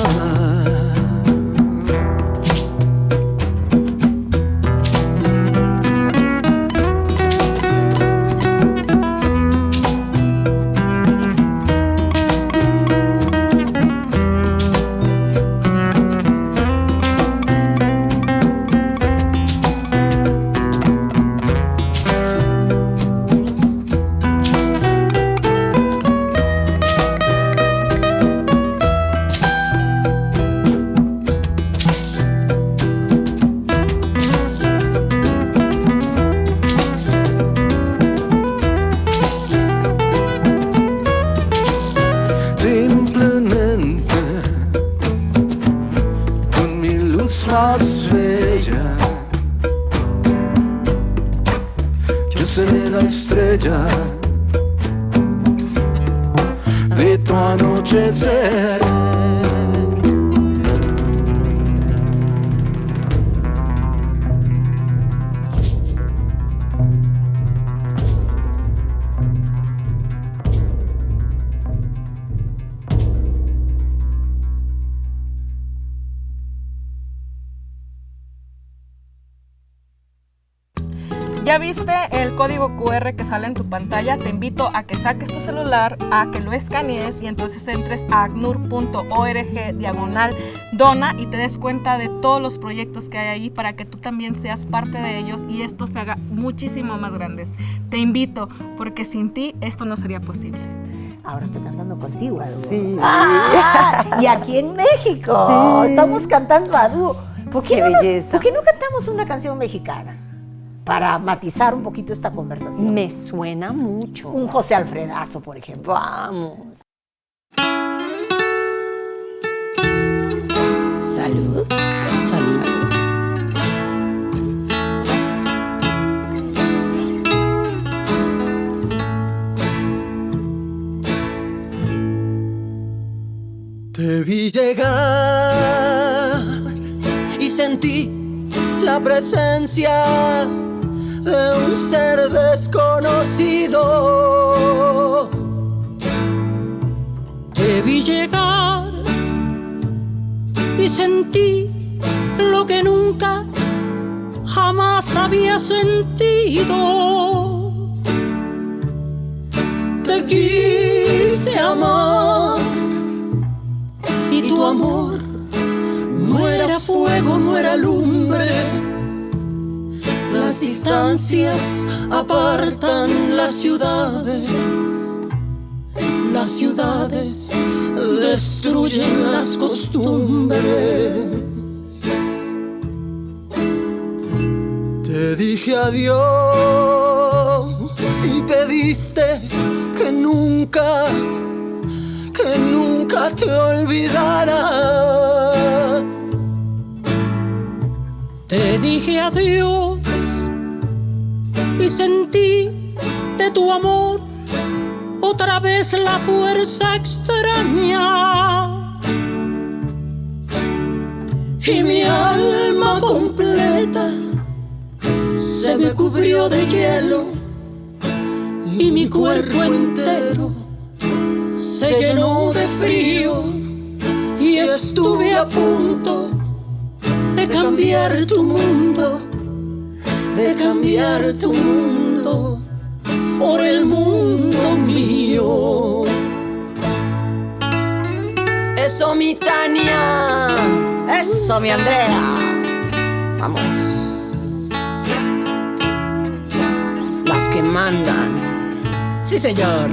De tu anochecer. ¿Ya viste el código QR que sale en tu pantalla? Te invito a que saques tu celular, a que lo escanees y entonces entres a acnur.org/dona y te des cuenta de todos los proyectos que hay ahí para que tú también seas parte de ellos y esto se haga muchísimo más grande. Te invito, porque sin ti esto no sería posible. Ahora estoy cantando contigo, a dúo. Sí. Y aquí en México estamos cantando a dúo. ¿Por qué no cantamos una canción mexicana? Para matizar un poquito esta conversación. Me suena mucho. Un José Alfredazo, por ejemplo. Vamos. Salud. Salud. Te vi llegar y sentí la presencia de un ser desconocido. Te vi llegar y sentí lo que nunca jamás había sentido. Te quise amar y tu amor no era fuego, no era lumbre. Las distancias apartan las ciudades destruyen las costumbres. Te dije adiós y pediste que nunca te olvidara. Te dije adiós y sentí de tu amor otra vez la fuerza extraña. Y mi alma completa se me cubrió de hielo y mi cuerpo entero se llenó de frío y estuve a punto de cambiar tu mundo, por el mundo mío. Eso, mi Andrea. Vamos. Las que mandan. Sí, señor.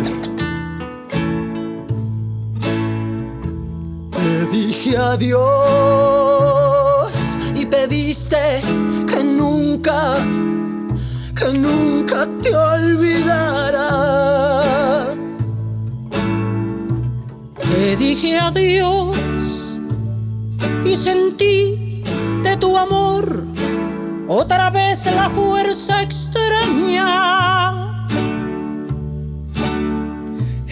Te dije adiós y pediste que nunca te olvidara. Te dije adiós y sentí de tu amor otra vez la fuerza extraña.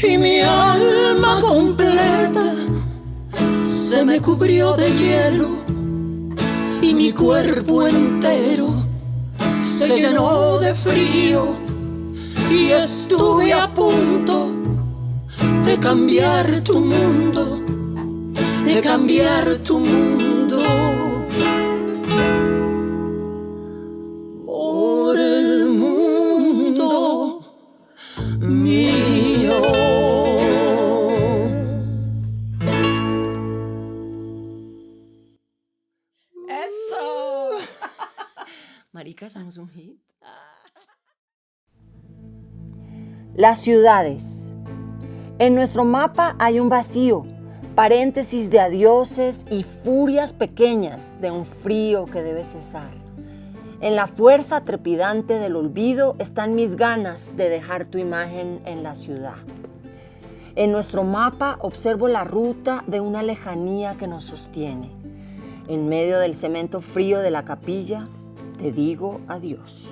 Y mi alma completa se me cubrió de hielo y mi cuerpo entero se llenó de frío y estuve a punto de cambiar tu mundo, de cambiar tu mundo por el mundo mío. ¡Eso! Marica, somos un hit. Las ciudades. En nuestro mapa hay un vacío, paréntesis de adioses y furias pequeñas de un frío que debe cesar. En la fuerza trepidante del olvido están mis ganas de dejar tu imagen en la ciudad. En nuestro mapa observo la ruta de una lejanía que nos sostiene. En medio del cemento frío de la capilla, te digo adiós.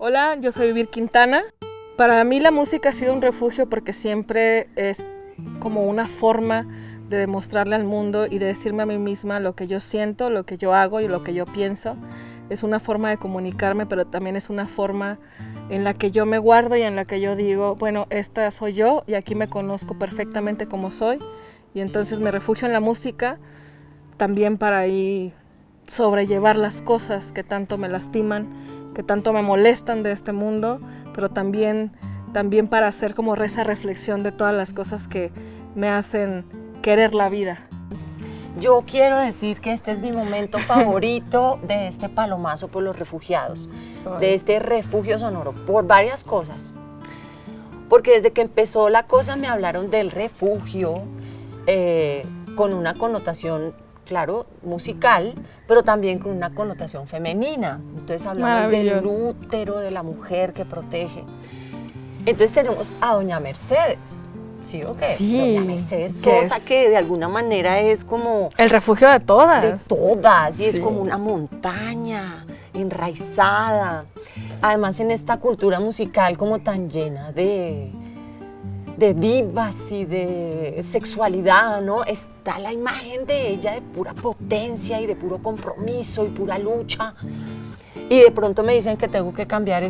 Hola, yo soy Vivir Quintana. Para mí la música ha sido un refugio porque siempre es como una forma de demostrarle al mundo y de decirme a mí misma lo que yo siento, lo que yo hago y lo que yo pienso. Es una forma de comunicarme, pero también es una forma en la que yo me guardo y en la que yo digo, bueno, esta soy yo y aquí me conozco perfectamente como soy. Y entonces me refugio en la música también para ahí sobrellevar las cosas que tanto me lastiman, que tanto me molestan de este mundo, pero también para hacer como esa reflexión de todas las cosas que me hacen querer la vida. Yo quiero decir que este es mi momento favorito de este palomazo por los refugiados, de este refugio sonoro, por varias cosas. Porque desde que empezó la cosa me hablaron del refugio con una connotación, claro, musical, pero también con una connotación femenina. Entonces hablamos del útero de la mujer que protege. Entonces tenemos a doña Mercedes. ¿Sí o qué? Sí, doña Mercedes Sosa, que de alguna manera es como... el refugio de todas. De todas, y sí. Es como una montaña enraizada. Además, en esta cultura musical como tan llena de divas y de sexualidad, ¿no? Está la imagen de ella de pura potencia y de puro compromiso y pura lucha. Y de pronto me dicen que tengo que cambiar,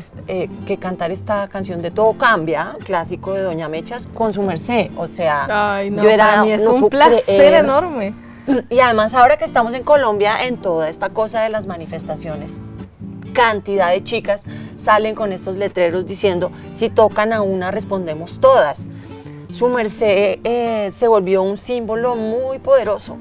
que cantar esta canción de Todo Cambia, clásico de Doña Mechas, con su merced. O sea, ay, no, yo era, para mí es no un puedo placer creer. enorme. Y además ahora que estamos en Colombia, en toda esta cosa de las manifestaciones, cantidad de chicas salen con estos letreros diciendo, si tocan a una, respondemos todas. Su merced se volvió un símbolo muy poderoso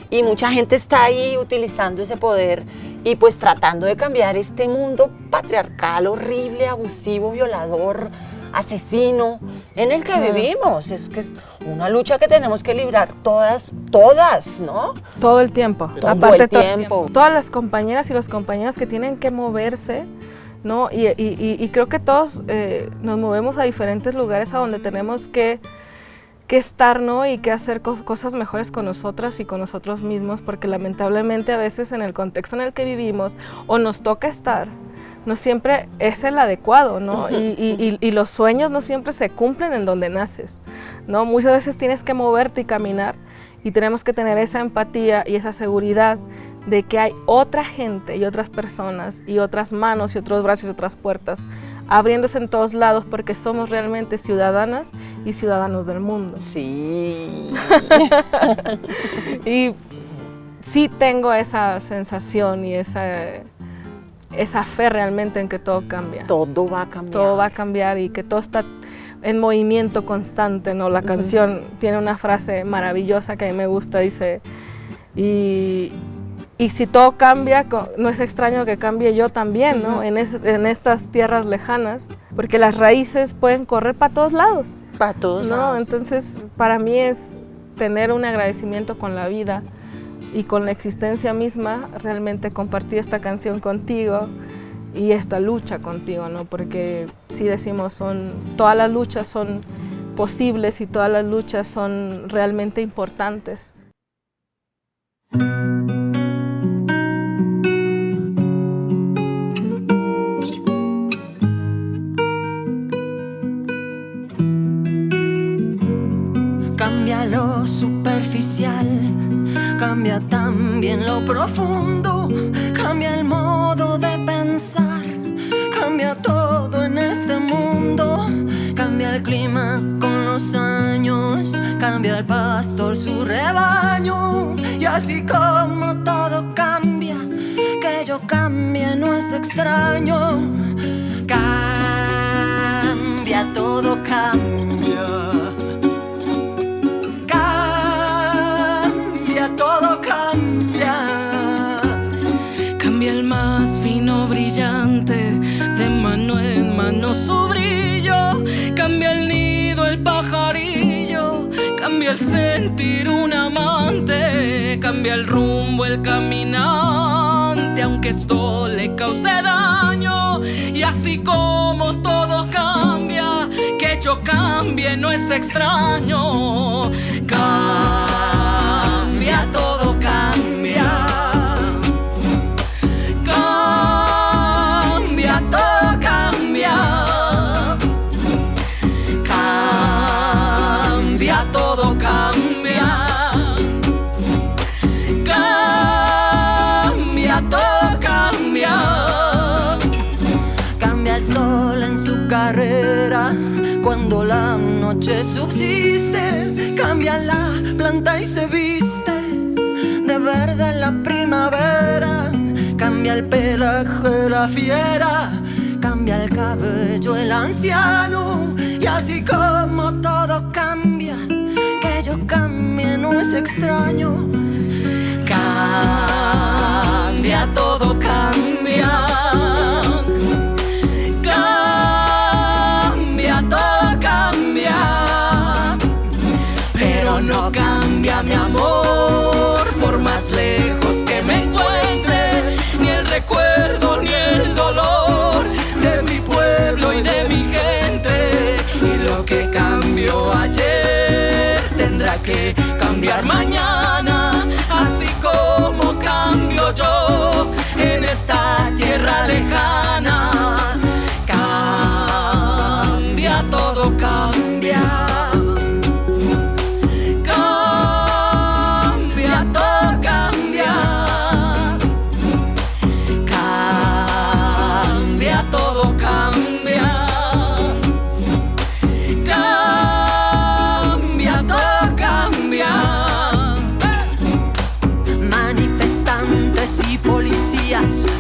y mucha gente está ahí utilizando ese poder y pues tratando de cambiar este mundo patriarcal, horrible, abusivo, violador, asesino en el que vivimos. Es que es una lucha que tenemos que librar todas, ¿no? Todo el tiempo. Todo el tiempo. Todas las compañeras y los compañeros que tienen que moverse, ¿no? Y creo que todos nos movemos a diferentes lugares a donde tenemos que estar, ¿no? Y que hacer cosas mejores con nosotras y con nosotros mismos, porque lamentablemente a veces en el contexto en el que vivimos o nos toca estar, no siempre es el adecuado, ¿no? Y los sueños no siempre se cumplen en donde naces, ¿no? Muchas veces tienes que moverte y caminar y tenemos que tener esa empatía y esa seguridad de que hay otra gente y otras personas y otras manos y otros brazos y otras puertas abriéndose en todos lados porque somos realmente ciudadanas y ciudadanos del mundo. Sí. Y sí tengo esa sensación y esa fe realmente en que todo cambia. Todo va a cambiar. Todo va a cambiar y que todo está en movimiento constante, ¿no? La canción tiene una frase maravillosa que a mí me gusta, dice, y si todo cambia, no es extraño que cambie yo también, ¿no? En estas tierras lejanas, porque las raíces pueden correr para todos lados. Para todos lados. Entonces, para mí es tener un agradecimiento con la vida y con la existencia misma, realmente compartir esta canción contigo y esta lucha contigo, ¿no? Porque si decimos, todas las luchas son posibles y todas las luchas son realmente importantes. Cambia lo superficial, cambia también lo profundo, cambia el modo de pensar, cambia todo en este mundo, cambia el clima con los años, cambia el pastor su rebaño, y así como todo cambia, que yo cambie no es extraño, cambia, todo cambia. Todo cambia. Cambia el más fino brillante, de mano en mano su brillo. Cambia el nido, el pajarillo. Cambia el sentir un amante. Cambia el rumbo, el caminante, aunque esto le cause daño. Y así como todo cambia, que yo cambie no es extraño. Cambia, todo cambia. Cambia, todo cambia. Cambia, todo cambia. Cambia, todo cambia. Cambia el sol en su carrera cuando la noche subsiste. Cambia la planta y se viste de verde en la primavera. Cambia el pelaje la fiera, cambia el cabello el anciano. Y así como todo cambia, que yo cambie no es extraño. Cambia, todo cambia. Cambia, todo cambia. Pero no cambia mi amor, por más lejos que me encuentre, ni el recuerdo ni el dolor de mi pueblo y de mi gente. Y lo que cambió ayer tendrá que cambiar mañana, así como cambio yo en esta tierra lejana. Cambia, todo cambia.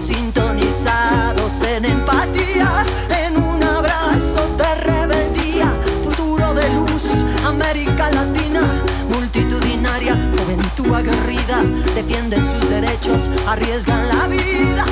Sintonizados en empatía, en un abrazo de rebeldía, futuro de luz, América Latina, multitudinaria, juventud aguerrida, defienden sus derechos, arriesgan la vida